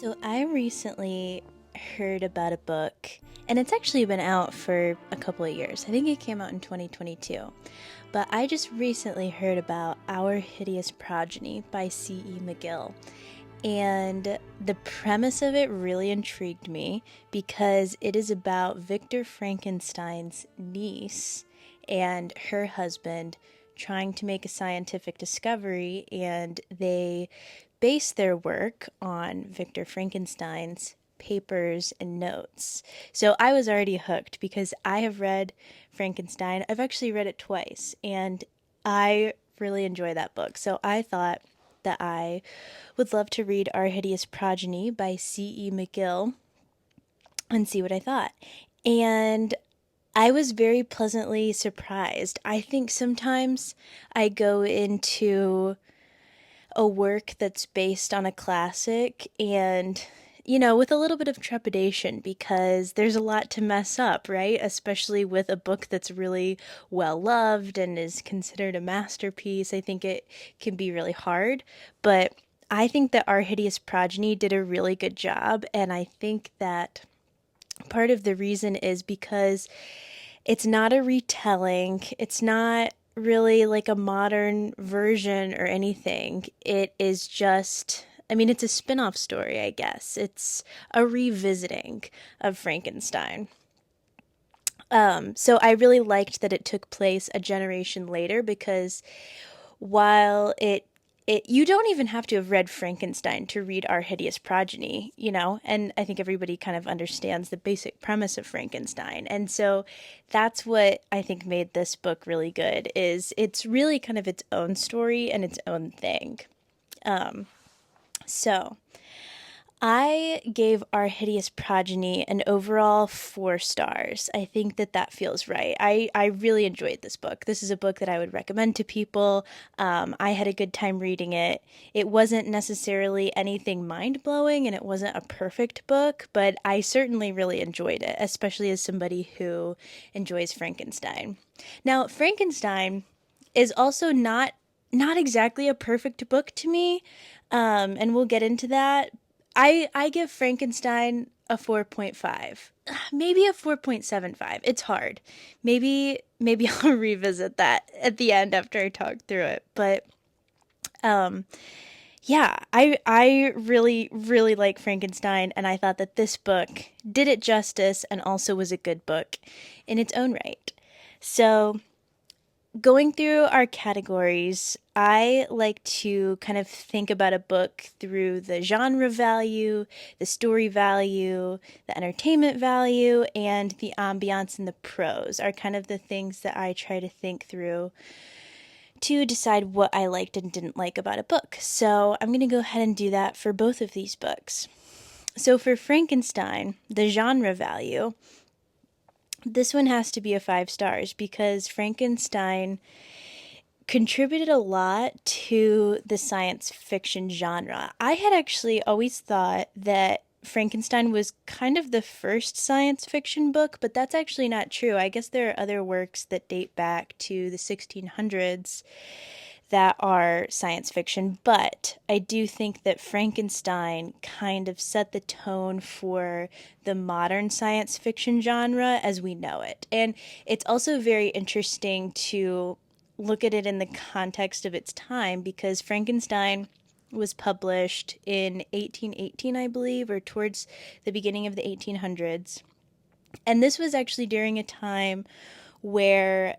So I recently heard about a book, and it's actually been out for a couple of years. I think it came out in 2022. But I just recently heard about Our Hideous Progeny by C.E. McGill. And the premise of it really intrigued me because it is about Victor Frankenstein's niece and her husband trying to make a scientific discovery, and they base their work on Victor Frankenstein's papers and notes. So I was already hooked because I have read Frankenstein. I've actually read it twice, and I really enjoy that book. So I thought that I would love to read Our Hideous Progeny by C.E. McGill and see what I thought. And I was very pleasantly surprised. I think sometimes I go into a work that's based on a classic and with a little bit of trepidation because there's a lot to mess up, right? Especially with a book that's really well loved and is considered a masterpiece. I think it can be really hard, but I think that Our Hideous Progeny did a really good job, and I think that part of the reason is because it's not a retelling. It's not really like a modern version or anything. It is just, I mean, it's a spin off story, I guess. It's a revisiting of Frankenstein. So I really liked that it took place a generation later because while you don't even have to have read Frankenstein to read Our Hideous Progeny, and I think everybody kind of understands the basic premise of Frankenstein. And so that's what I think made this book really good is it's really kind of its own story and its own thing. So I gave Our Hideous Progeny an overall 4 stars. I think that that feels right. I really enjoyed this book. This is a book that I would recommend to people. I had a good time reading it. It wasn't necessarily anything mind-blowing, and it wasn't a perfect book, but I certainly really enjoyed it, especially as somebody who enjoys Frankenstein. Now, Frankenstein is also not exactly a perfect book to me, and we'll get into that. I give Frankenstein a 4.5. Maybe a 4.75. It's hard. Maybe I'll revisit that at the end after I talk through it. But yeah, I really really like Frankenstein, and I thought that this book did it justice and also was a good book in its own right. So, going through our categories, I like to kind of think about a book through the genre value, the story value, the entertainment value, and the ambiance and the prose are kind of the things that I try to think through to decide what I liked and didn't like about a book. So I'm going to go ahead and do that for both of these books. So for Frankenstein, the genre value, this one has to be a 5 stars because Frankenstein contributed a lot to the science fiction genre. I had actually always thought that Frankenstein was kind of the first science fiction book, but that's actually not true. I guess there are other works that date back to the 1600s that are science fiction, but I do think that Frankenstein kind of set the tone for the modern science fiction genre as we know it. And it's also very interesting to look at it in the context of its time because Frankenstein was published in 1818, I believe, or towards the beginning of the 1800s. And this was actually during a time where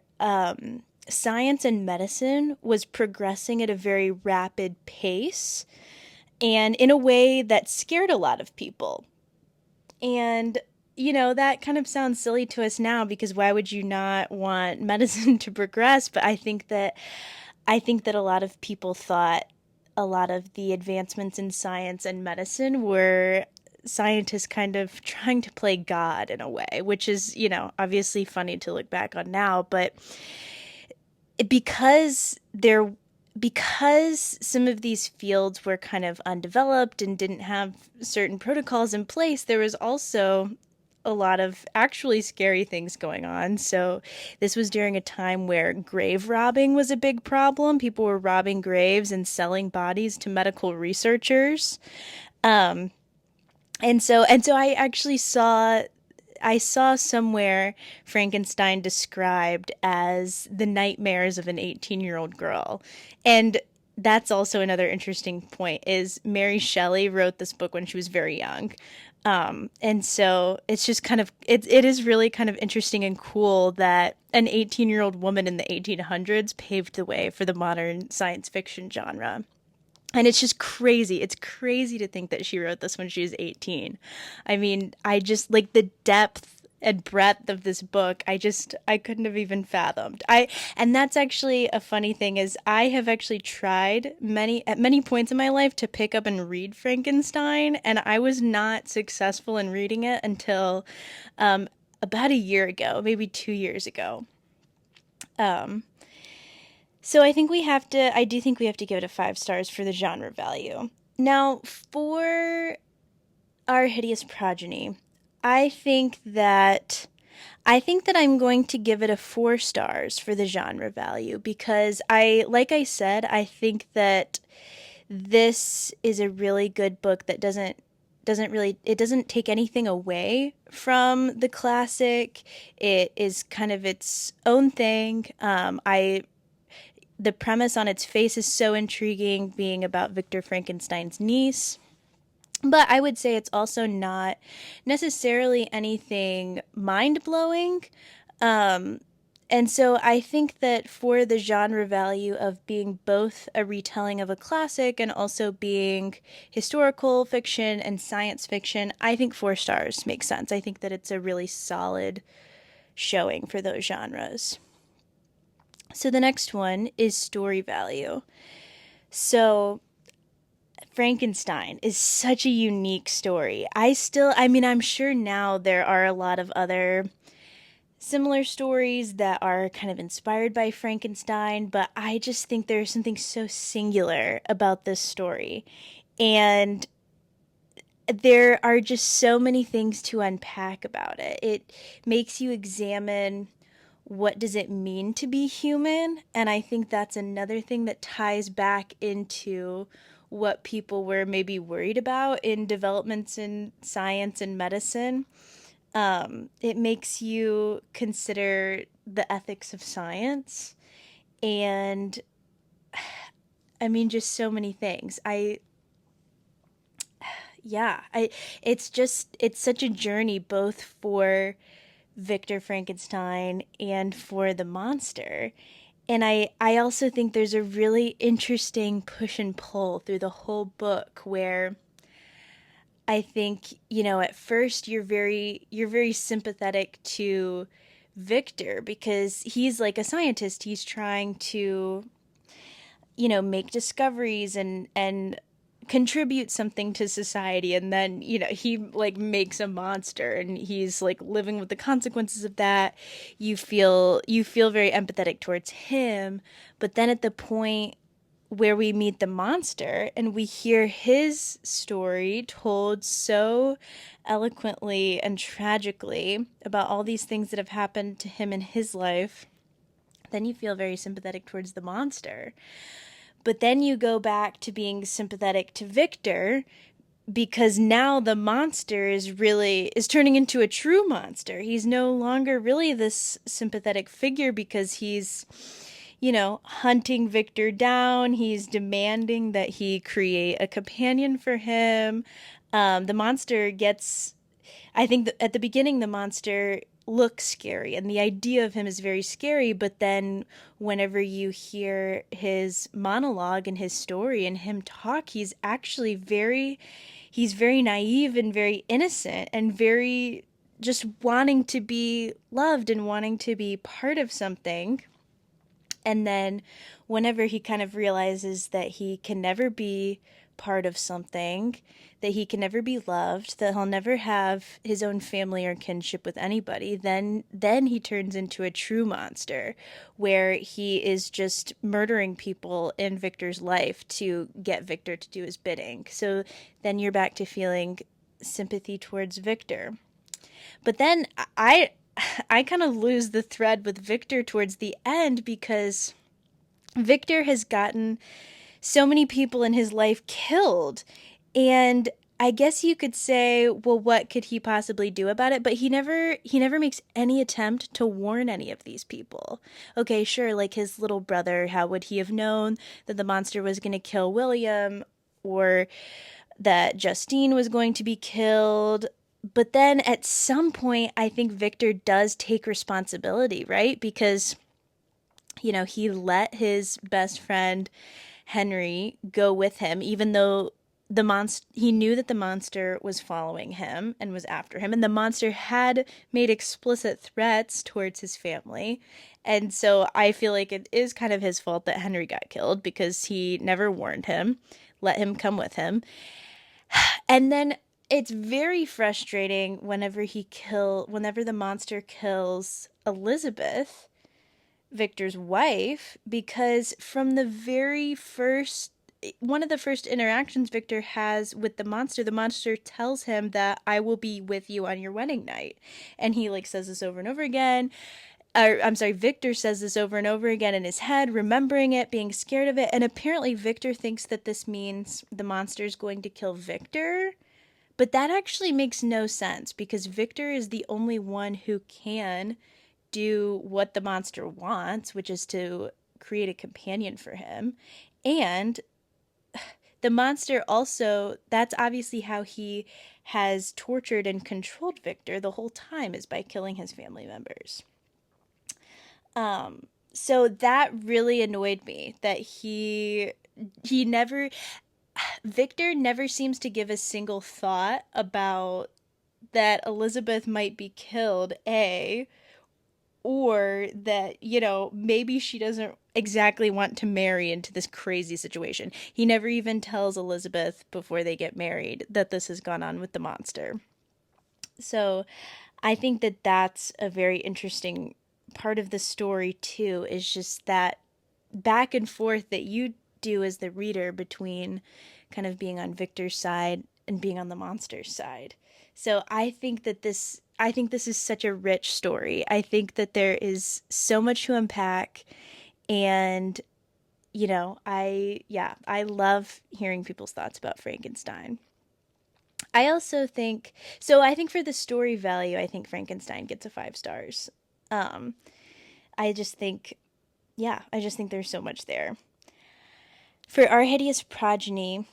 science and medicine was progressing at a very rapid pace and in a way that scared a lot of people. And that kind of sounds silly to us now because why would you not want medicine to progress? But I think that a lot of people thought a lot of the advancements in science and medicine were scientists kind of trying to play God in a way, which is, obviously funny to look back on now, but because some of these fields were kind of undeveloped and didn't have certain protocols in place, there was also a lot of actually scary things going on. So this was during a time where grave robbing was a big problem. People were robbing graves and selling bodies to medical researchers. And so I saw somewhere Frankenstein described as the nightmares of an 18-year-old girl. And that's also another interesting point is Mary Shelley wrote this book when she was very young. And so it's just it is really kind of interesting and cool that an 18-year-old woman in the 1800s paved the way for the modern science fiction genre. And it's just crazy. It's crazy to think that she wrote this when she was 18. I mean, I just like the depth and breadth of this book. I couldn't have even fathomed. I And that's actually a funny thing is I have actually tried at many points in my life to pick up and read Frankenstein, and I was not successful in reading it until um about a year ago, maybe 2 years ago. Um so I do think we have to give it a 5 stars for the genre value. Now, for our hideous progeny, I think that I think that I'm going to give it a 4 stars for the genre value because like I said, I think that this is a really good book that doesn't take anything away from the classic. It is kind of its own thing. I The premise on its face is so intriguing, being about Victor Frankenstein's niece. But I would say it's also not necessarily anything mind blowing. Um, and so I think that for the genre value of being both a retelling of a classic and also being historical fiction and science fiction, I think 4 stars makes sense. I think that it's a really solid showing for those genres. So the next one is story value. So Frankenstein is such a unique story. I mean, I'm sure now there are a lot of other similar stories that are kind of inspired by Frankenstein, but I just think there's something so singular about this story. And there are just so many things to unpack about it. It makes you examine what does it mean to be human? And I think that's another thing that ties back into what people were maybe worried about in developments in science and medicine. It makes you consider the ethics of science and I mean just so many things. Yeah, I it's such a journey both for Victor Frankenstein and for the monster. And I also think there's a really interesting push and pull through the whole book where I think, at first you're very sympathetic to Victor because he's like a scientist. He's trying to, make discoveries and contribute something to society, and then he like makes a monster and he's like living with the consequences of that. You feel very empathetic towards him, but then at the point where we meet the monster and we hear his story told so eloquently and tragically about all these things that have happened to him in his life, then you feel very sympathetic towards the monster. But then you go back to being sympathetic to Victor because now the monster is turning into a true monster. He's no longer really this sympathetic figure because he's, hunting Victor down. He's demanding that he create a companion for him. The monster gets I think that at the beginning the monster looks scary and the idea of him is very scary, but then whenever you hear his monologue and his story and him talk, he's very naive and very innocent and very just wanting to be loved and wanting to be part of something. And then whenever he kind of realizes that he can never be part of something, that he can never be loved, that he'll never have his own family or kinship with anybody, then he turns into a true monster where he is just murdering people in Victor's life to get Victor to do his bidding. So then you're back to feeling sympathy towards Victor. But then I kind of lose the thread with Victor towards the end because Victor has gotten so many people in his life killed. And I guess you could say, well, what could he possibly do about it? But he never makes any attempt to warn any of these people. Okay, sure, like his little brother, how would he have known that the monster was going to kill William or that Justine was going to be killed? But then at some point, I think Victor does take responsibility, right? Because he let his best friend Henry go with him, even though he knew that the monster was following him and was after him, and the monster had made explicit threats towards his family. And so I feel like it is kind of his fault that Henry got killed because he never warned him, let him come with him. And then it's very frustrating whenever the monster kills Elizabeth, Victor's wife, because from the very first one of the first interactions Victor has with the monster tells him that I will be with you on your wedding night. And he like says this over and over again. Or, I'm sorry, Victor says this over and over again in his head, remembering it, being scared of it. And apparently Victor thinks that this means the monster is going to kill Victor. But that actually makes no sense because Victor is the only one who can do what the monster wants, which is to create a companion for him. And the monster also, that's obviously how he has tortured and controlled Victor the whole time, is by killing his family members. So that really annoyed me that he never Victor never seems to give a single thought about that Elizabeth might be killed, A, or that, maybe she doesn't exactly want to marry into this crazy situation. He never even tells Elizabeth before they get married that this has gone on with the monster. So I think that that's a very interesting part of the story, too, is just that back and forth that you do as the reader between kind of being on Victor's side and being on the monster's side. So I think this is such a rich story. I think that there is so much to unpack, and I love hearing people's thoughts about Frankenstein. I also think so. I think for the story value, I think Frankenstein gets a 5 stars. Um, I just think, yeah, I just think there's so much there. For Our Hideous Progeny,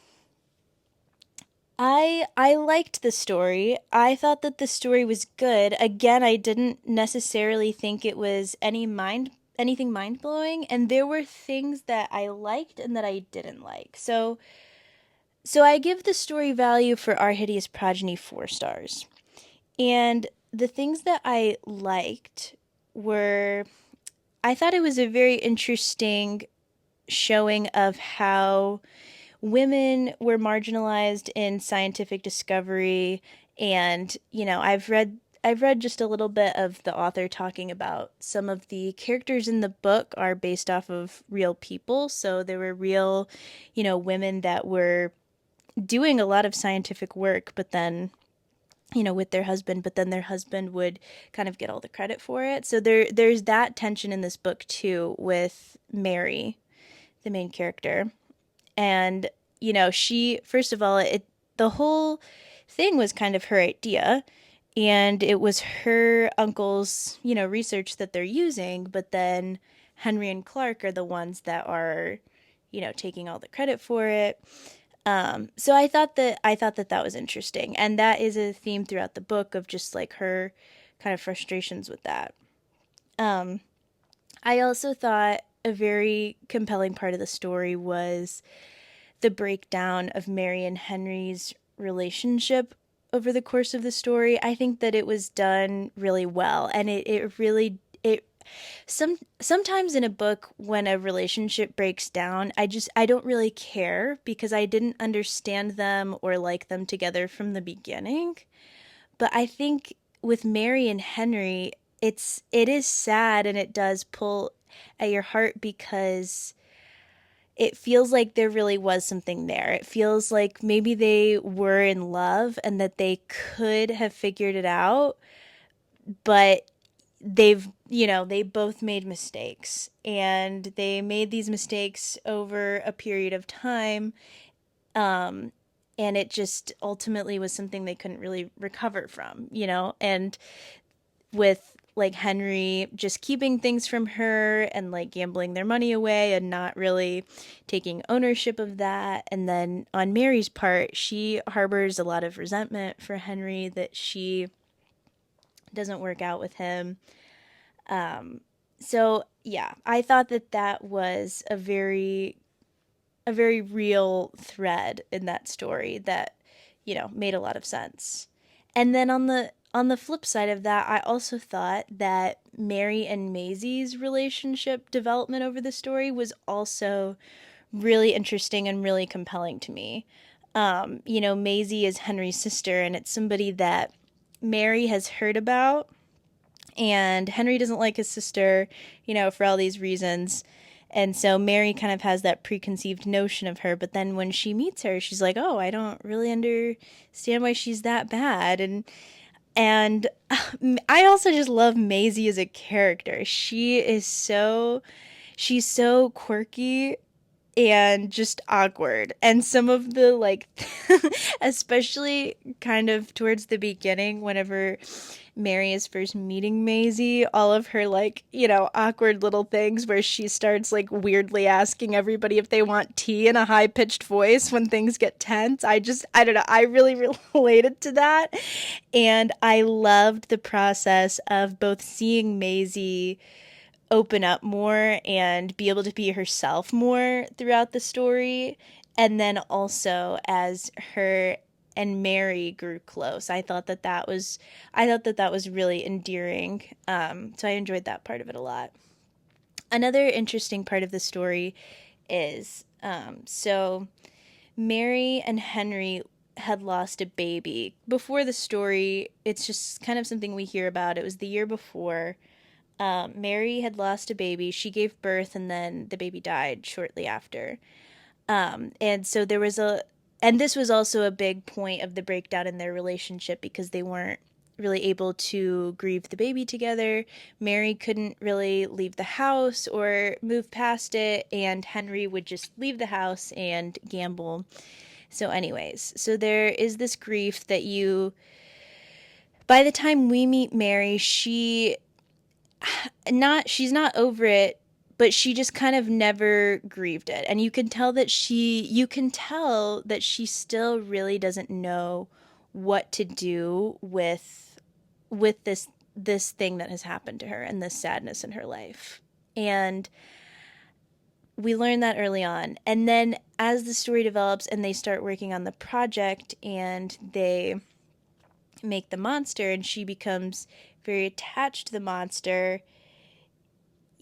I liked the story. I thought that the story was good. Again, I didn't necessarily think it was anything mind-blowing, and there were things that I liked and that I didn't like. So I give the story value for Our Hideous Progeny 4 stars. And the things that I liked were, I thought it was a very interesting showing of how women were marginalized in scientific discovery. And I've read just a little bit of the author talking about some of the characters in the book are based off of real people. So there were real, women that were doing a lot of scientific work, but then with their husband, but then their husband would kind of get all the credit for it. So there's that tension in this book too with Mary, the main character. And she, first of all, the whole thing was kind of her idea, and it was her uncle's research that they're using, but then Henry and Clark are the ones that are taking all the credit for it. So I thought that was interesting, and that is a theme throughout the book of just like her kind of frustrations with that. um I also thought a very compelling part of the story was the breakdown of Mary and Henry's relationship over the course of the story. I think that it was done really well, and it really it sometimes in a book when a relationship breaks down, I don't really care because I didn't understand them or like them together from the beginning. But I think with Mary and Henry, it is sad, and it does pull at your heart because it feels like there really was something there. It feels like maybe they were in love and that they could have figured it out, but they both made mistakes, and they made these mistakes over a period of time. and it just ultimately was something they couldn't really recover from, you know? And with like Henry just keeping things from her and like gambling their money away and not really taking ownership of that. And then on Mary's part, she harbors a lot of resentment for Henry that she doesn't work out with him. So yeah, I thought that that was a very real thread in that story that, you know, made a lot of sense. And then on the flip side of that, I also thought that Mary and Maisie's relationship development over the story was also really interesting and really compelling to me. You know, Maisie is Henry's sister, and it's somebody that Mary has heard about, and Henry doesn't like his sister, you know, for all these reasons. And so Mary kind of has that preconceived notion of her, but then when she meets her, she's like, "Oh, I don't really understand why she's that bad." And I also just love Maisie as a character. She's so quirky and just awkward. And some of the like especially kind of towards the beginning whenever Mary is first meeting Maisie, all of her like, you know, awkward little things where she starts like weirdly asking everybody if they want tea in a high-pitched voice when things get tense. I don't know, I really related to that. And I loved the process of both seeing Maisie open up more and be able to be herself more throughout the story. And then also as her and Mary grew close, I thought that that was really endearing. So I enjoyed that part of it a lot. Another interesting part of the story is so Mary and Henry had lost a baby before the story. It's just kind of something we hear about. It was the year before. Mary had lost a baby. She gave birth, and then the baby died shortly after. And so there was and this was also a big point of the breakdown in their relationship because they weren't really able to grieve the baby together. Mary couldn't really leave the house or move past it, and Henry would just leave the house and gamble. So, anyways, so there is this grief that by the time we meet Mary, she's not over it, but she just kind of never grieved it. And you can tell that she still really doesn't know what to do with this thing that has happened to her and this sadness in her life. And we learn that early on. And then as the story develops and they start working on the project and they make the monster and she becomes very attached to the monster,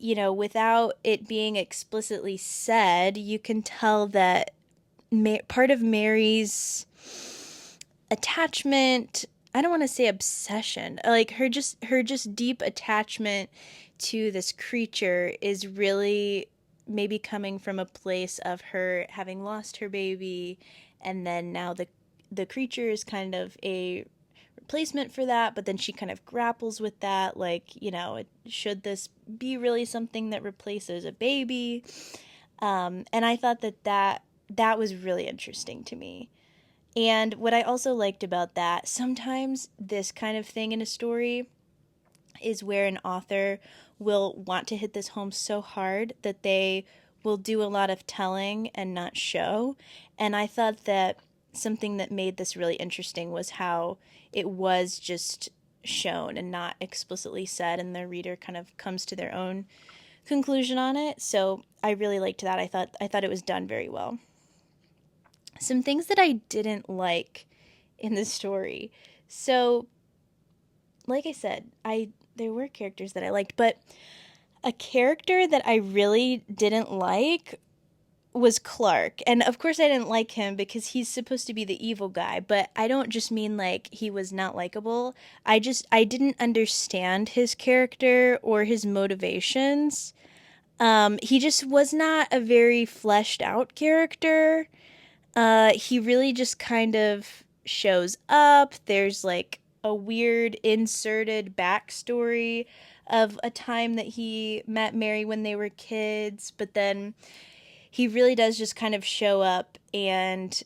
you know, without it being explicitly said, you can tell that part of Mary's attachment, I don't want to say obsession, like her just deep attachment to this creature is really maybe coming from a place of her having lost her baby, and then now the creature is kind of a replacement for that, but then she kind of grapples with that, like, you know, should this be really something that replaces a baby? And I thought that was really interesting to me. And what I also liked about that, sometimes this kind of thing in a story is where an author will want to hit this home so hard that they will do a lot of telling and not show. And I thought that something that made this really interesting was how it was just shown and not explicitly said, and the reader kind of comes to their own conclusion on it. So I really liked that. I thought it was done very well. Some things that I didn't like in the story. So, like I said, I there were characters that I liked, but a character that I really didn't like was Clark. And of course I didn't like him because he's supposed to be the evil guy, but I don't just mean like he was not likable. I didn't understand his character or his motivations. He just was not a very fleshed out character. He really just kind of shows up. There's like a weird inserted backstory of a time that he met Mary when they were kids, but then he really does just kind of show up, and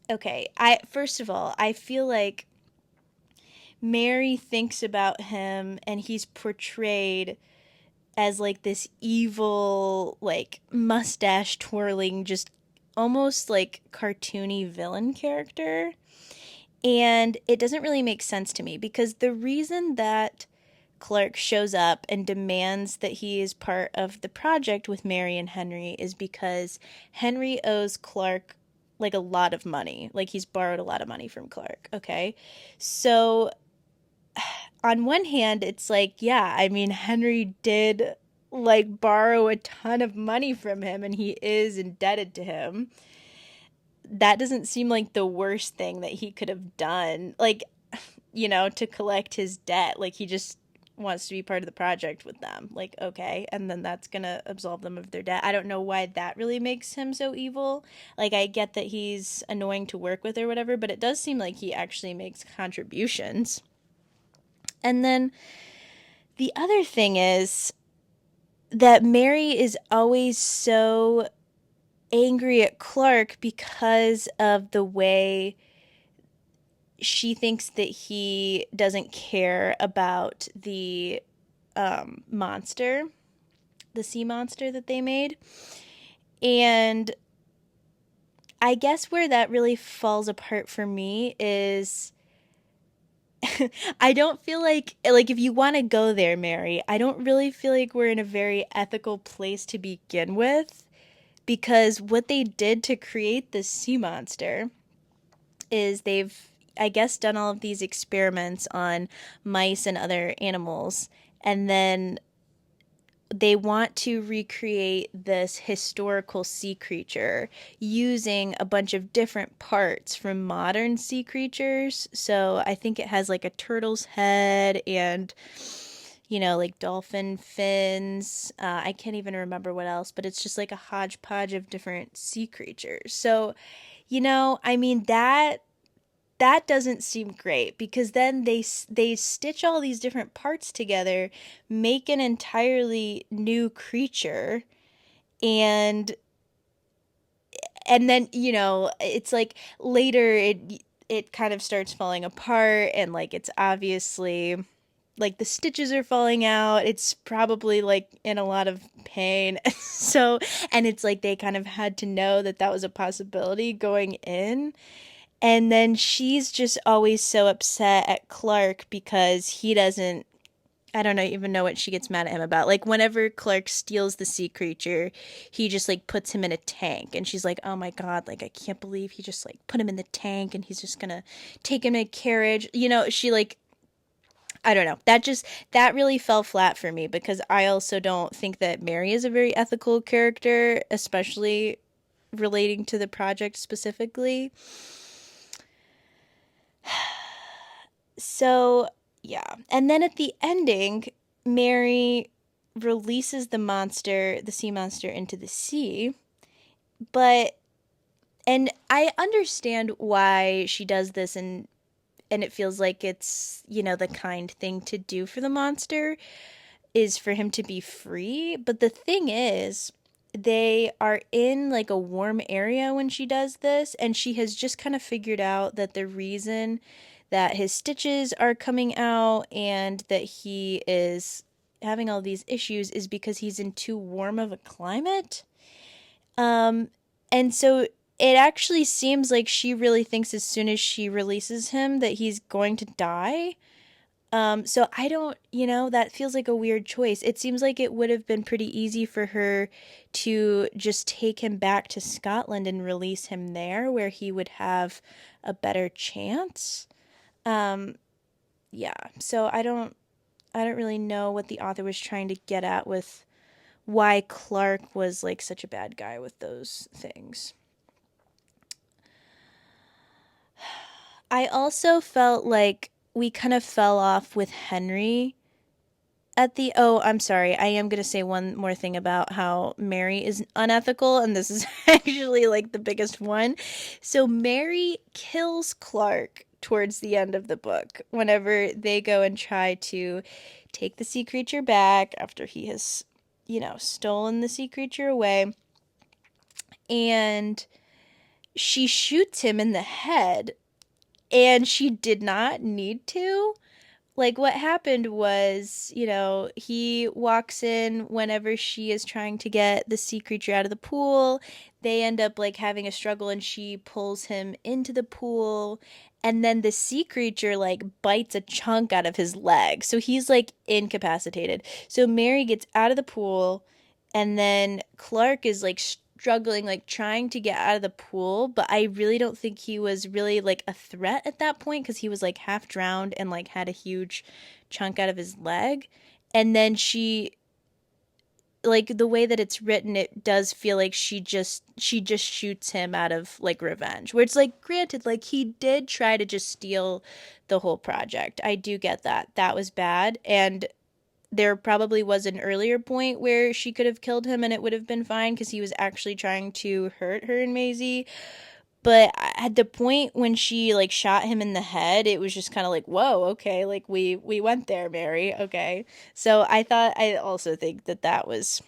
Okay, I first of all, I feel like Mary thinks about him and he's portrayed as like this evil, like mustache twirling, just almost like cartoony villain character. And it doesn't really make sense to me because the reason that Clark shows up and demands that he is part of the project with Mary and Henry is because Henry owes Clark like a lot of money. Like he's borrowed a lot of money from Clark, okay? So on one hand, it's like, yeah, I mean, Henry did like borrow a ton of money from him and he is indebted to him. That doesn't seem like the worst thing that he could have done. Like, to collect his debt. Like, he just wants to be part of the project with them. Like, okay. And then that's going to absolve them of their debt. I don't know why that really makes him so evil. Like, I get that he's annoying to work with or whatever, but it does seem like he actually makes contributions. And then the other thing is that Mary is always so angry at Clark because of the way she thinks that he doesn't care about the monster, the sea monster that they made. And I guess where that really falls apart for me is I don't feel like if you want to go there, Mary, I don't really feel like we're in a very ethical place to begin with because what they did to create this sea monster is they've, I guess, done all of these experiments on mice and other animals, and then they want to recreate this historical sea creature using a bunch of different parts from modern sea creatures. So I think it has like a turtle's head and, like dolphin fins. I can't even remember what else, but it's just like a hodgepodge of different sea creatures. So, I mean, that doesn't seem great because then they stitch all these different parts together, make an entirely new creature, and then it's like later it kind of starts falling apart and like it's obviously like the stitches are falling out. It's probably like in a lot of pain. So, and it's like they kind of had to know that that was a possibility going in. And then she's just always so upset at Clark because he doesn't, I don't even know what she gets mad at him about. Like whenever Clark steals the sea creature, he just like puts him in a tank and she's like, "Oh my god, like I can't believe he just like put him in the tank and he's just going to take him in a carriage." She like I don't know. That really fell flat for me because I also don't think that Mary is a very ethical character, especially relating to the project specifically. So, yeah. And then at the ending, Mary releases the sea monster, into the sea. But, and I understand why she does this, and it feels like it's, the kind thing to do for the monster is for him to be free. But the thing is, they are in like a warm area when she does this, and she has just kind of figured out that the reason that his stitches are coming out and that he is having all these issues is because he's in too warm of a climate. Um, and so it actually seems like she really thinks as soon as she releases him that he's going to die. So I don't, that feels like a weird choice. It seems like it would have been pretty easy for her to just take him back to Scotland and release him there where he would have a better chance. Um, yeah, so I don't really know what the author was trying to get at with why Clark was like such a bad guy with those things. I also felt like we kind of fell off with Henry at the I'm sorry, I am going to say one more thing about how Mary is unethical, and this is actually like the biggest one. So Mary kills Clark towards the end of the book whenever they go and try to take the sea creature back after he has stolen the sea creature away. And she shoots him in the head, and she did not need to. Like, what happened was, he walks in whenever she is trying to get the sea creature out of the pool. They end up like having a struggle, and she pulls him into the pool, and then the sea creature like bites a chunk out of his leg, so he's like incapacitated. So Mary gets out of the pool, and then Clark is like struggling, like trying to get out of the pool, but I really don't think he was really like a threat at that point, because he was like half drowned and like had a huge chunk out of his leg. And then she, like, the way that it's written, it does feel like she just shoots him out of like revenge, where it's like, granted, like he did try to just steal the whole project. I do get that that was bad, and there probably was an earlier point where she could have killed him and it would have been fine, because he was actually trying to hurt her and Maisie. But at the point when she like shot him in the head, it was just kind of like, whoa, okay, like we went there, Mary. Okay. So I also think that that was,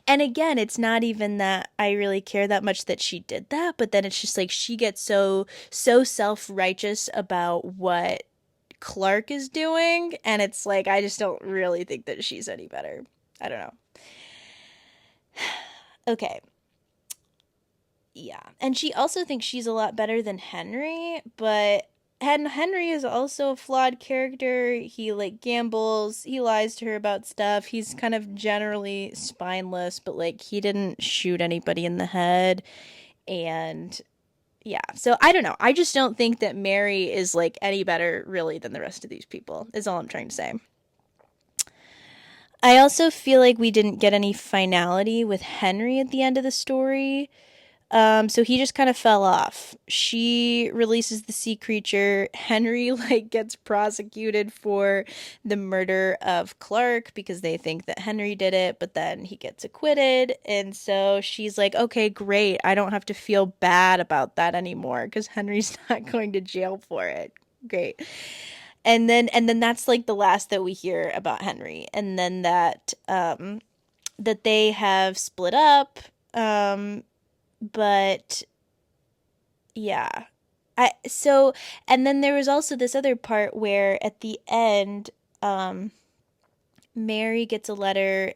and again, it's not even that I really care that much that she did that, but then it's just like she gets so self-righteous about what Clark is doing, and it's like I just don't really think that she's any better. I don't know. Okay. Yeah. And she also thinks she's a lot better than Henry, but Henry is also a flawed character. He like gambles, he lies to her about stuff. He's kind of generally spineless, but like he didn't shoot anybody in the head. And yeah, so I don't know. I just don't think that Mary is like any better really than the rest of these people, is all I'm trying to say. I also feel like we didn't get any finality with Henry at the end of the story. So he just kind of fell off. She releases the sea creature. Henry like gets prosecuted for the murder of Clark because they think that Henry did it, but then he gets acquitted. And so she's like, okay, great. I don't have to feel bad about that anymore because Henry's not going to jail for it. Great. And then that's like the last that we hear about Henry. And then that they have split up. Um but yeah. And then there was also this other part where at the end, um Mary gets a letter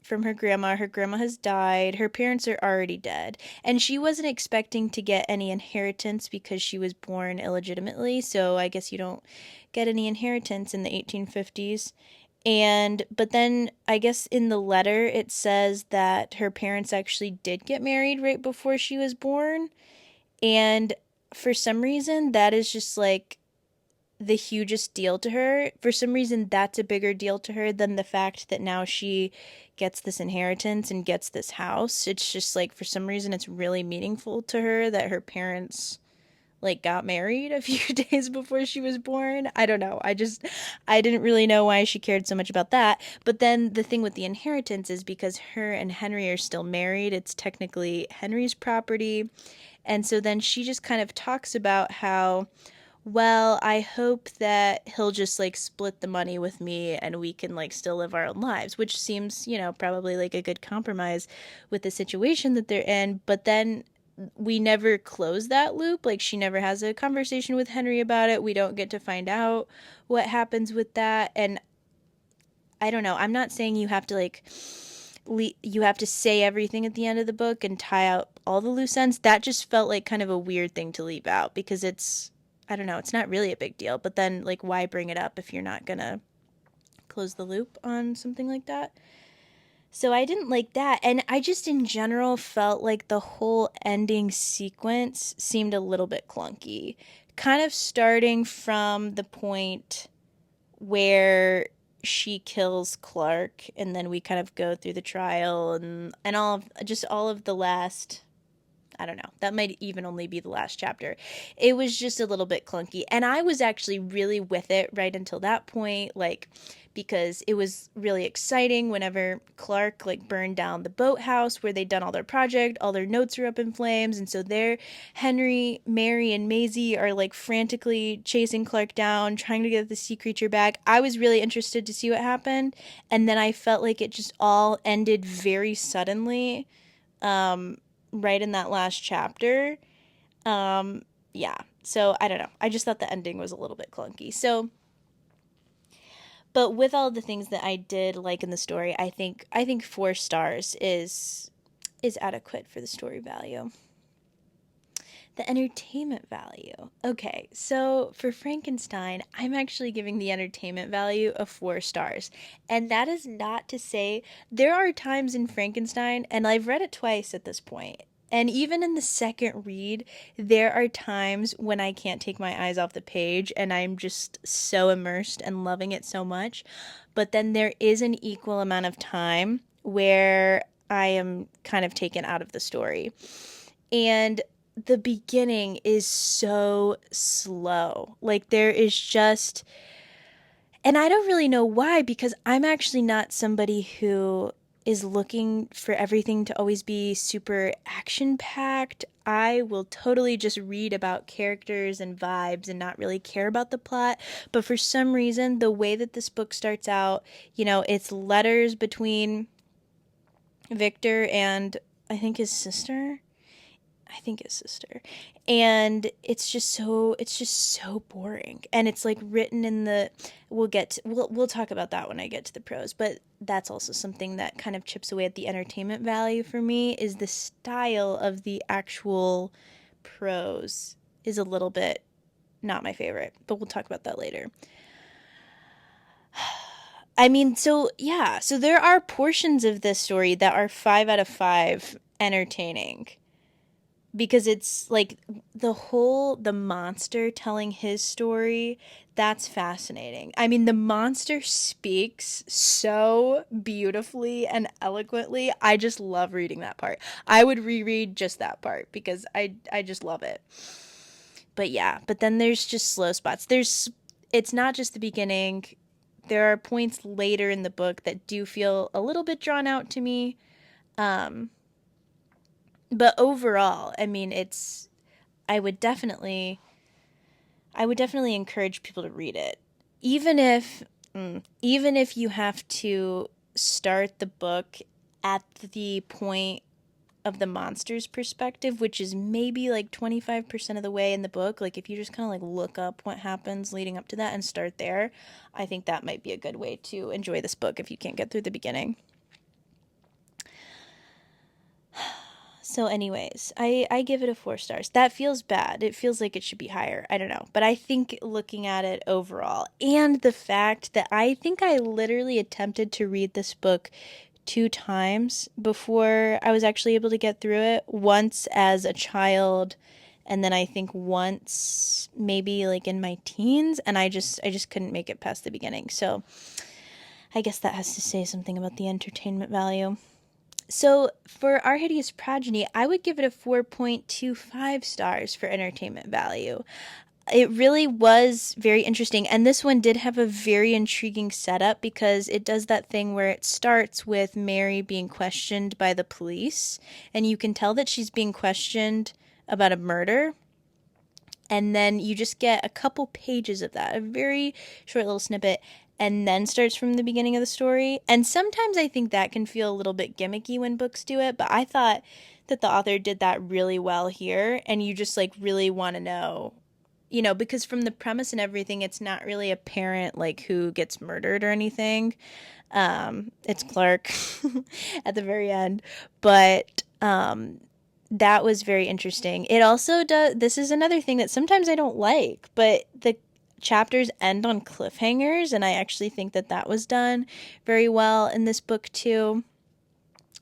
from her grandma. Her grandma has died. Her parents are already dead. And she wasn't expecting to get any inheritance because she was born illegitimately. So I guess you don't get any inheritance in the 1850s. But then I guess in the letter it says that her parents actually did get married right before she was born. And for some reason, that is just like the hugest deal to her. For some reason, that's a bigger deal to her than the fact that now she gets this inheritance and gets this house. It's just like, for some reason, it's really meaningful to her that her parents like got married a few days before she was born. I don't know. I didn't really know why she cared so much about that. But then the thing with the inheritance is because her and Henry are still married, it's technically Henry's property. And so then she just kind of talks about how, well, I hope that he'll just like split the money with me and we can like still live our own lives, which seems, probably like a good compromise with the situation that they're in. But then we never close that loop. Like, she never has a conversation with Henry about it. We don't get to find out what happens with that. And I don't know. I'm not saying you have to like you have to say everything at the end of the book and tie out all the loose ends. That just felt like kind of a weird thing to leave out, because it's, I don't know, it's not really a big deal. But then like, why bring it up if you're not gonna close the loop on something like that? So I didn't like that. And I just in general felt like the whole ending sequence seemed a little bit clunky. Kind of starting from the point where she kills Clark, and then we kind of go through the trial and all of the last, I don't know. That might even only be the last chapter. It was just a little bit clunky. And I was actually really with it right until that point, like, because it was really exciting whenever Clark like burned down the boathouse where they'd done all their project, all their notes are up in flames, and so there Henry, Mary, and Maisie are like frantically chasing Clark down, trying to get the sea creature back. I was really interested to see what happened, and then I felt like it just all ended very suddenly. right in that last chapter. Um, yeah. So I don't know. I just thought the ending was a little bit clunky. So, but with all the things that I did like in the story, I think 4 stars is adequate for the story value. The entertainment value. Okay, so for Frankenstein, I'm actually giving the entertainment value of 4 stars. And that is not to say there are times in Frankenstein, and I've read it twice at this point, and even in the second read, there are times when I can't take my eyes off the page and I'm just so immersed and loving it so much. But then there is an equal amount of time where I am kind of taken out of the story. And the beginning is so slow. Like there is just, and I don't really know why, because I'm actually not somebody who is looking for everything to always be super action packed. I will totally just read about characters and vibes and not really care about the plot. But for some reason, the way that this book starts out, it's letters between Victor and I think his sister. And it's just so boring. And it's like written in the we'll talk about that when I get to the prose, but that's also something that kind of chips away at the entertainment value for me, is the style of the actual prose is a little bit not my favorite, but we'll talk about that later. I mean, so yeah, so there are portions of this story that are 5 out of 5 entertaining, because it's like the monster telling his story, that's fascinating. I mean, the monster speaks so beautifully and eloquently. I just love reading that part. I would reread just that part because I just love it. But yeah, but then there's just slow spots. It's not just the beginning. There are points later in the book that do feel a little bit drawn out to me. Um but overall, I mean, I would definitely I would definitely encourage people to read it. Even if even if you have to start the book at the point of the monster's perspective, which is maybe like 25% of the way in the book, like if you just kind of like look up what happens leading up to that and start there, I think that might be a good way to enjoy this book if you can't get through the beginning. So, anyways, I give it a 4 stars. That feels bad. It feels like it should be higher. I don't know. But I think looking at it overall, and the fact that I think I literally attempted to read this book 2 times before I was actually able to get through it. Once as a child, and then I think once maybe like in my teens, and I just couldn't make it past the beginning. So, I guess that has to say something about the entertainment value. So for Our Hideous Progeny, I would give it a 4.25 stars for entertainment value. It really was very interesting, and this one did have a very intriguing setup because it does that thing where it starts with Mary being questioned by the police, and you can tell that she's being questioned about a murder. And then you just get a couple pages of that, a very short little snippet, and then starts from the beginning of the story. And sometimes I think that can feel a little bit gimmicky when books do it, but I thought that the author did that really well here, and you just like really want to know, because from the premise and everything, it's not really apparent like who gets murdered or anything. It's Clark at the very end, but that was very interesting. It also does, this is another thing that sometimes I don't like, but the chapters end on cliffhangers, and I actually think that that was done very well in this book too.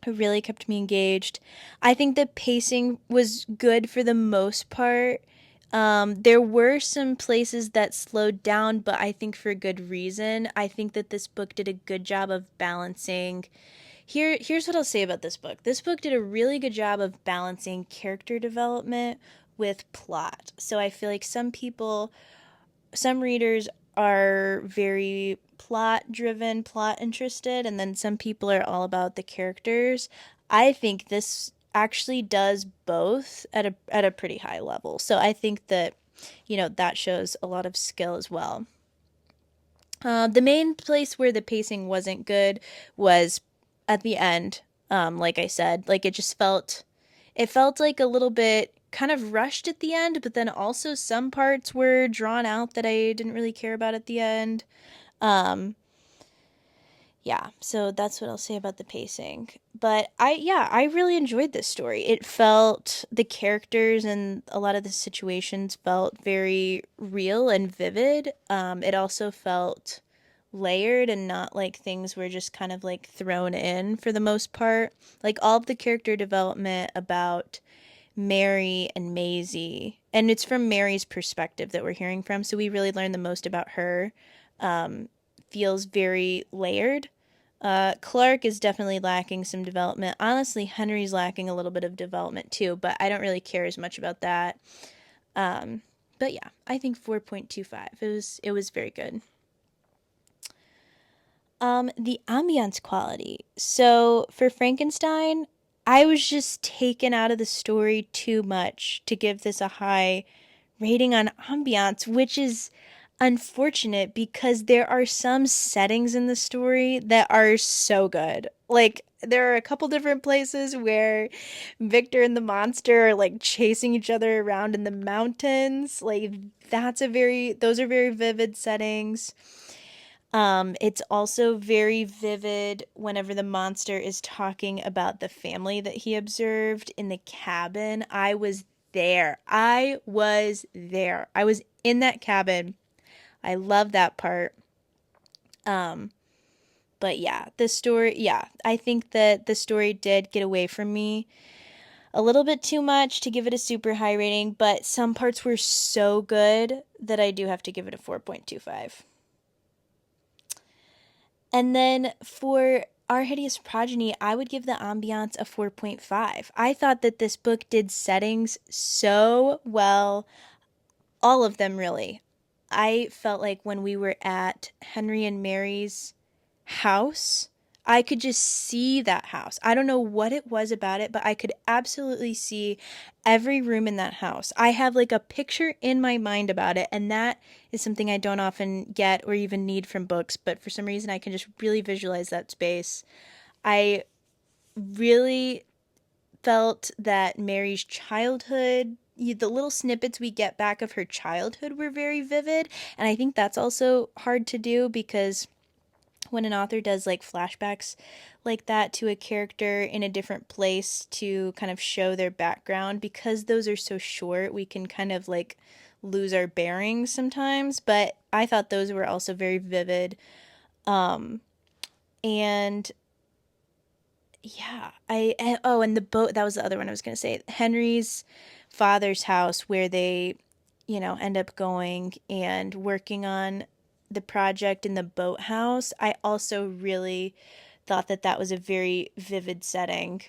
It really kept me engaged. I think the pacing was good for the most part. There were some places that slowed down, but I think for good reason. I think that this book did a good job of balancing. Here's what I'll say about this book. This book did a really good job of balancing character development with plot. So I feel like some readers are very plot driven, plot interested, and then some people are all about the characters. I think this actually does both at a pretty high level. So I think that that shows a lot of skill as well. The main place where the pacing wasn't good was at the end. Like I said, like it It felt like a little bit kind of rushed at the end, but then also some parts were drawn out that I didn't really care about at the end. Um, yeah, so that's what I'll say about the pacing. But I really enjoyed this story. It felt, the characters and a lot of the situations felt very real and vivid. It also felt layered and not like things were just kind of like thrown in for the most part. Like all of the character development about Mary and Maisie, and it's from Mary's perspective that we're hearing from, so we really learn the most about her. Feels very layered. Clark is definitely lacking some development. Honestly, Henry's lacking a little bit of development too, but I don't really care as much about that. Um, but yeah, I think 4.25. It was very good. The ambiance quality. So for Frankenstein, I was just taken out of the story too much to give this a high rating on ambiance, which is unfortunate because there are some settings in the story that are so good. Like, there are a couple different places where Victor and the monster are like chasing each other around in the mountains. Like, those are very vivid settings. It's also very vivid whenever the monster is talking about the family that he observed in the cabin. I was there. I was there. I was in that cabin. I love that part. Um, but yeah, I think that the story did get away from me a little bit too much to give it a super high rating, but some parts were so good that I do have to give it a 4.25. And then for Our Hideous Progeny, I would give the ambiance a 4.5. I thought that this book did settings so well, all of them really. I felt like when we were at Henry and Mary's house, I could just see that house. I don't know what it was about it, but I could absolutely see every room in that house. I have like a picture in my mind about it, and that is something I don't often get or even need from books, but for some reason I can just really visualize that space. I really felt that Mary's childhood, the little snippets we get back of her childhood were very vivid, and I think that's also hard to do because when an author does like flashbacks like that to a character in a different place to kind of show their background, because those are so short, we can kind of like lose our bearings sometimes, but I thought those were also very vivid. And yeah, and the boat, that was the other one I was going to say. Henry's father's house where they, end up going and working on the project in the boathouse. I also really thought that that was a very vivid setting.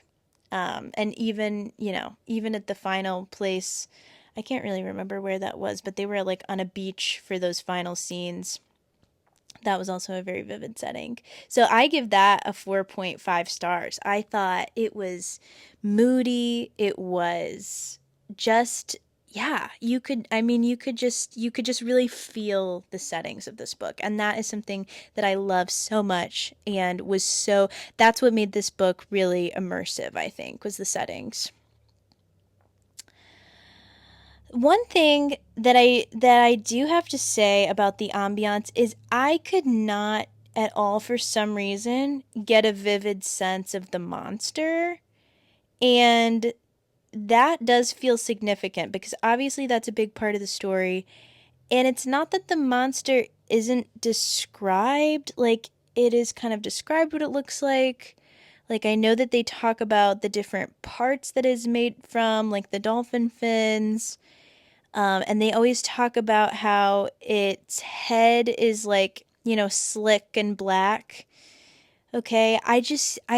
And even, even at the final place, I can't really remember where that was, but they were like on a beach for those final scenes. That was also a very vivid setting. So I give that a 4.5 stars. I thought it was moody. It was just, yeah, you could just really feel the settings of this book. And that is something that I love so much and that's what made this book really immersive, I think, was the settings. One thing that I do have to say about the ambiance is I could not at all, for some reason, get a vivid sense of the monster, and that does feel significant because obviously that's a big part of the story. And it's not that the monster isn't described, like it is kind of described what it looks like. Like, I know that they talk about the different parts that is made from, like the dolphin fins, and they always talk about how its head is like, slick and black. Okay, I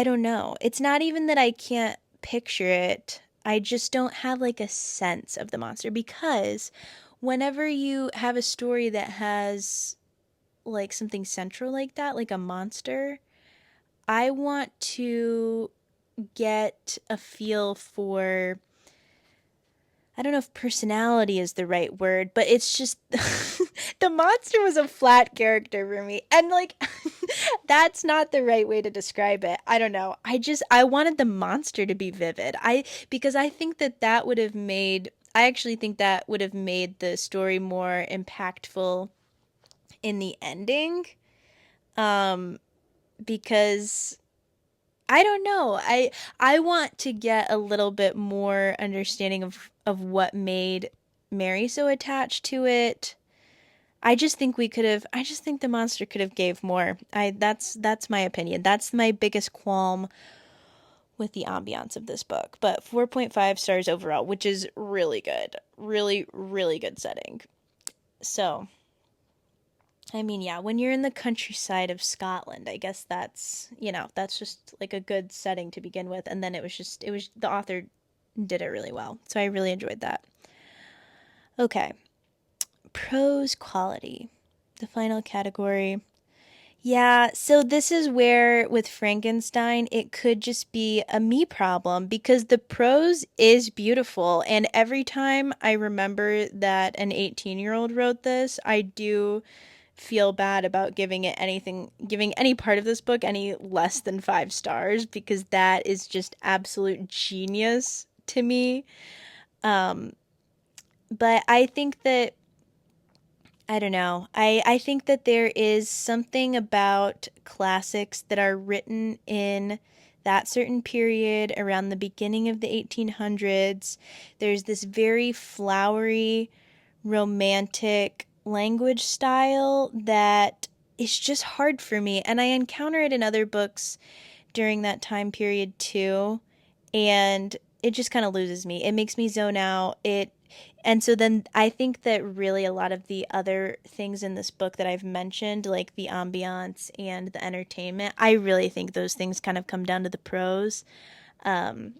don't know. It's not even that I can't picture it. I just don't have like a sense of the monster because whenever you have a story that has like something central like that, like a monster, I want to get a feel for I don't know if personality is the right word, but it's just the monster was a flat character for me. And like that's not the right way to describe it. I don't know. I wanted the monster to be vivid. I because I think that that would have made I actually think that would have made the story more impactful in the ending. Um because I don't know. I want to get a little bit more understanding of what made Mary so attached to it. I just think the monster could have gave more. I That's my opinion. That's my biggest qualm with the ambiance of this book. But 4.5 stars overall, which is really good. Really, really good setting. So, I mean, yeah, when you're in the countryside of Scotland, I guess that's just like a good setting to begin with. And then it was, the author did it really well. So I really enjoyed that. Okay, prose quality, the final category. Yeah, so this is where with Frankenstein, it could just be a me problem because the prose is beautiful. And every time I remember that an 18-year-old wrote this, I do feel bad about giving any part of this book any less than 5 stars because that is just absolute genius to me. Um, but I think that I don't know. I think that there is something about classics that are written in that certain period around the beginning of the 1800s. There's this very flowery, romantic language style that is just hard for me. And I encounter it in other books during that time period too. And it just kind of loses me. It makes me zone out. And so then I think that really a lot of the other things in this book that I've mentioned, like the ambiance and the entertainment, I really think those things kind of come down to the prose. Um,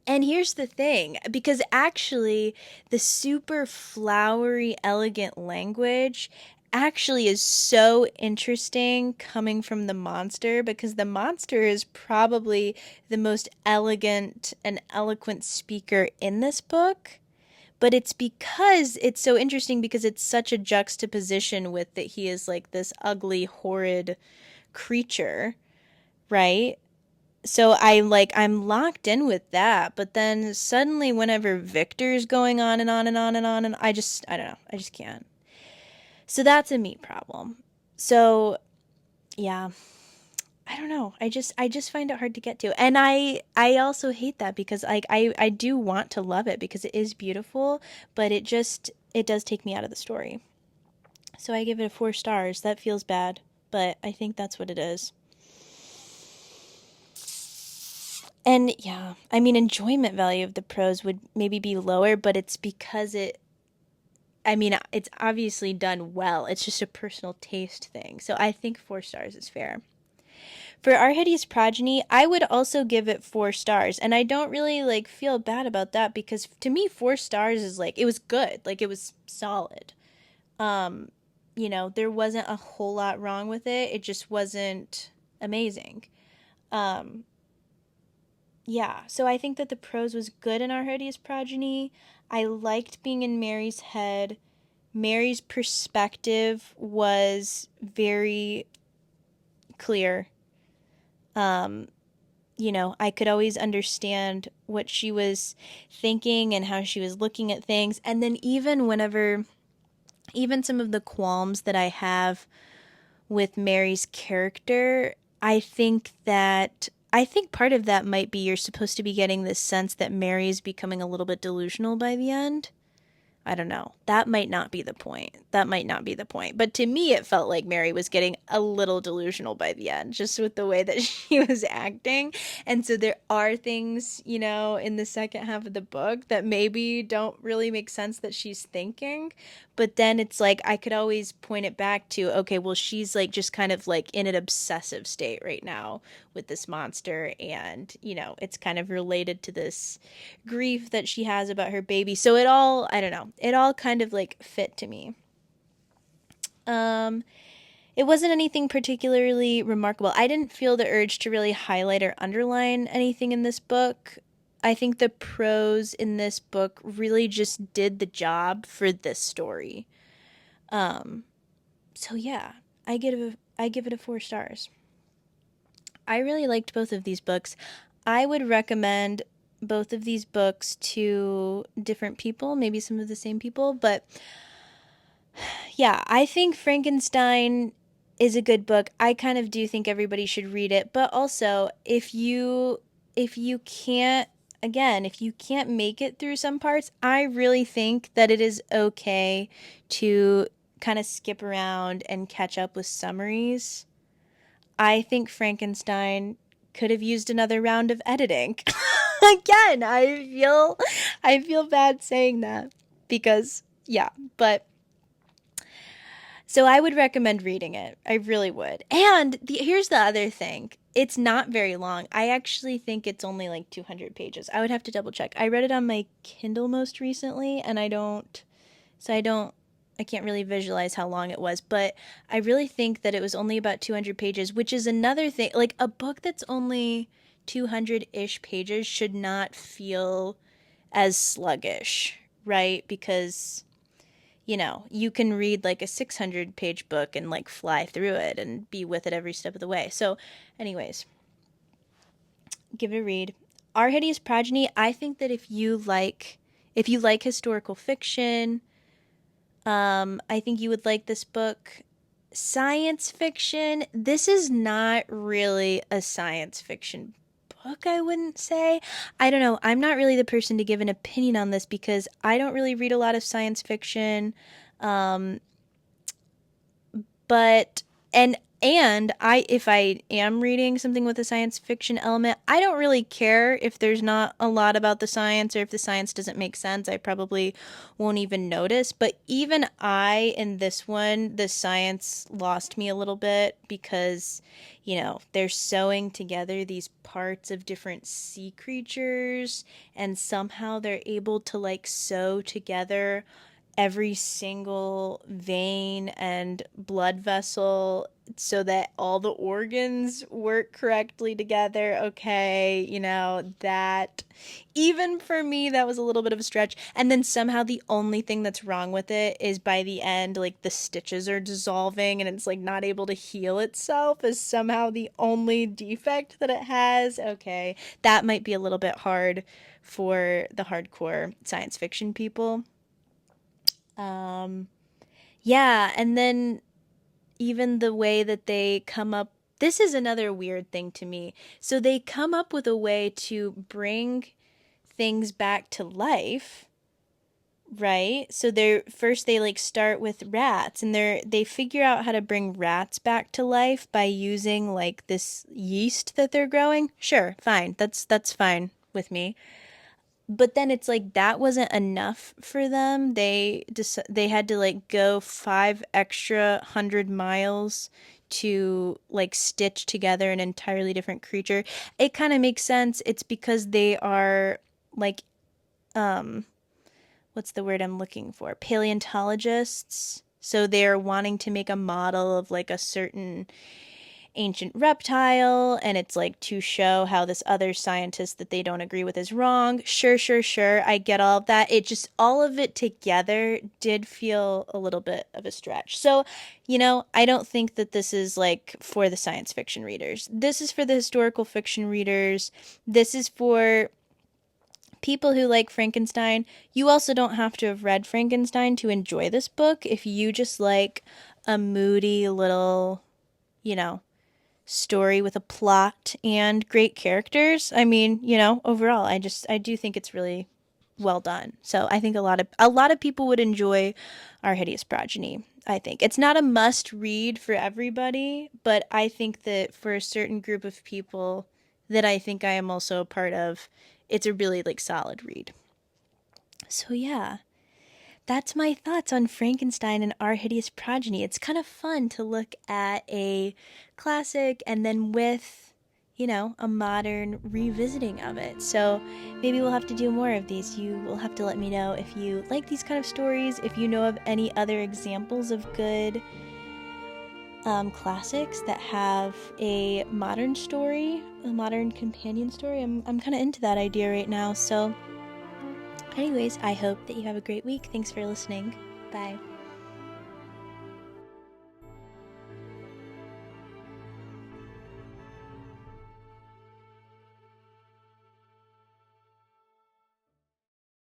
and here's the thing, because actually, the super flowery, elegant language actually is so interesting coming from the monster because the monster is probably the most elegant and eloquent speaker in this book. But it's because it's so interesting because it's such a juxtaposition with that he is like this ugly, horrid creature, right? So I'm locked in with that, but then suddenly whenever Victor's going on and on and on and on and I don't know. I just can't. So that's a me problem. So yeah, I don't know. I just find it hard to get to. And I also hate that because I do want to love it because it is beautiful, but it does take me out of the story. So I give it a 4 stars. That feels bad, but I think that's what it is. And yeah, I mean, enjoyment value of the prose would maybe be lower, but it's because I mean, it's obviously done well. It's just a personal taste thing. So I think 4 stars is fair. For Our Hideous Progeny, I would also give it 4 stars. And I don't really like feel bad about that because to me 4 stars is like it was good. Like it was solid. Um, there wasn't a whole lot wrong with it. It just wasn't amazing. Um, Yeah, so I think that the prose was good in Our Hideous Progeny. I liked being in Mary's head. Mary's perspective was very clear. Um, I could always understand what she was thinking and how she was looking at things. And then even some of the qualms that I have with Mary's character, I think part of that might be you're supposed to be getting this sense that Mary is becoming a little bit delusional by the end. I don't know. That might not be the point. That might not be the point. But to me, it felt like Mary was getting a little delusional by the end, just with the way that she was acting. And so there are things, in the second half of the book that maybe don't really make sense that she's thinking. But then it's like I could always point it back to, okay, well, she's like just kind of like in an obsessive state right now with this monster. And, it's kind of related to this grief that she has about her baby. So I don't know, it all kind of like fit to me. Um, it wasn't anything particularly remarkable. I didn't feel the urge to really highlight or underline anything in this book. I think the prose in this book really just did the job for this story. So yeah, I give it a 4 stars. I really liked both of these books. I would recommend both of these books to different people, maybe some of the same people, but yeah, I think Frankenstein is a good book. I kind of do think everybody should read it, but also if you can't again, if you can't make it through some parts, I really think that it is okay to kind of skip around and catch up with summaries. I think Frankenstein could have used another round of editing. Again, I feel bad saying that because yeah, but so I would recommend reading it. I really would. And here's the other thing. It's not very long. I actually think it's only like 200 pages. I would have to double check. I read it on my Kindle most recently, and I can't really visualize how long it was, but I really think that it was only about 200 pages, which is another thing. Like a book that's only 200-ish pages should not feel as sluggish, right? Because you can read like a 600-page book and like fly through it and be with it every step of the way. So, anyways, give it a read. Our Hideous Progeny, I think that if you like historical fiction, I think you would like this book. Science fiction, this is not really a science fiction book, I wouldn't say. I don't know. I'm not really the person to give an opinion on this because I don't really read a lot of science fiction. Um, but and I if I am reading something with a science fiction element, I don't really care if there's not a lot about the science or if the science doesn't make sense. I probably won't even notice. But even in this one, the science lost me a little bit because, they're sewing together these parts of different sea creatures and somehow they're able to like sew together every single vein and blood vessel so that all the organs work correctly together. Okay, that even for me, that was a little bit of a stretch. And then somehow the only thing that's wrong with it is by the end, like the stitches are dissolving and it's like not able to heal itself, is somehow the only defect that it has. Okay, that might be a little bit hard for the hardcore science fiction people. Um, yeah, and then even the way that they come up, this is another weird thing to me. So they come up with a way to bring things back to life, right? So they like start with rats and they figure out how to bring rats back to life by using like this yeast that they're growing. Sure, fine. That's fine with me. But then it's like that wasn't enough for them. They had to like go 5 extra 100 miles to like stitch together an entirely different creature. It kind of makes sense. It's because they are like um what's the word I'm looking for? Paleontologists. So they're wanting to make a model of like a certain ancient reptile, and it's like to show how this other scientist that they don't agree with is wrong. Sure, sure, sure. I get all of that. It just, all of it together did feel a little bit of a stretch. So, I don't think that this is like for the science fiction readers. This is for the historical fiction readers. This is for people who like Frankenstein. You also don't have to have read Frankenstein to enjoy this book. If you just like a moody little, you know, story with a plot and great characters. I mean, overall, I do think it's really well done. So I think a lot of people would enjoy Our Hideous Progeny. I think it's not a must read for everybody, but I think that for a certain group of people that I think I am also a part of, it's a really like solid read. So yeah, that's my thoughts on Frankenstein and Our Hideous Progeny. It's kind of fun to look at a classic and then with, a modern revisiting of it. So maybe we'll have to do more of these. You will have to let me know if you like these kind of stories, if you know of any other examples of good classics that have a modern story, a modern companion story. I'm kind of into that idea right now. So anyways, I hope that you have a great week. Thanks for listening. Bye.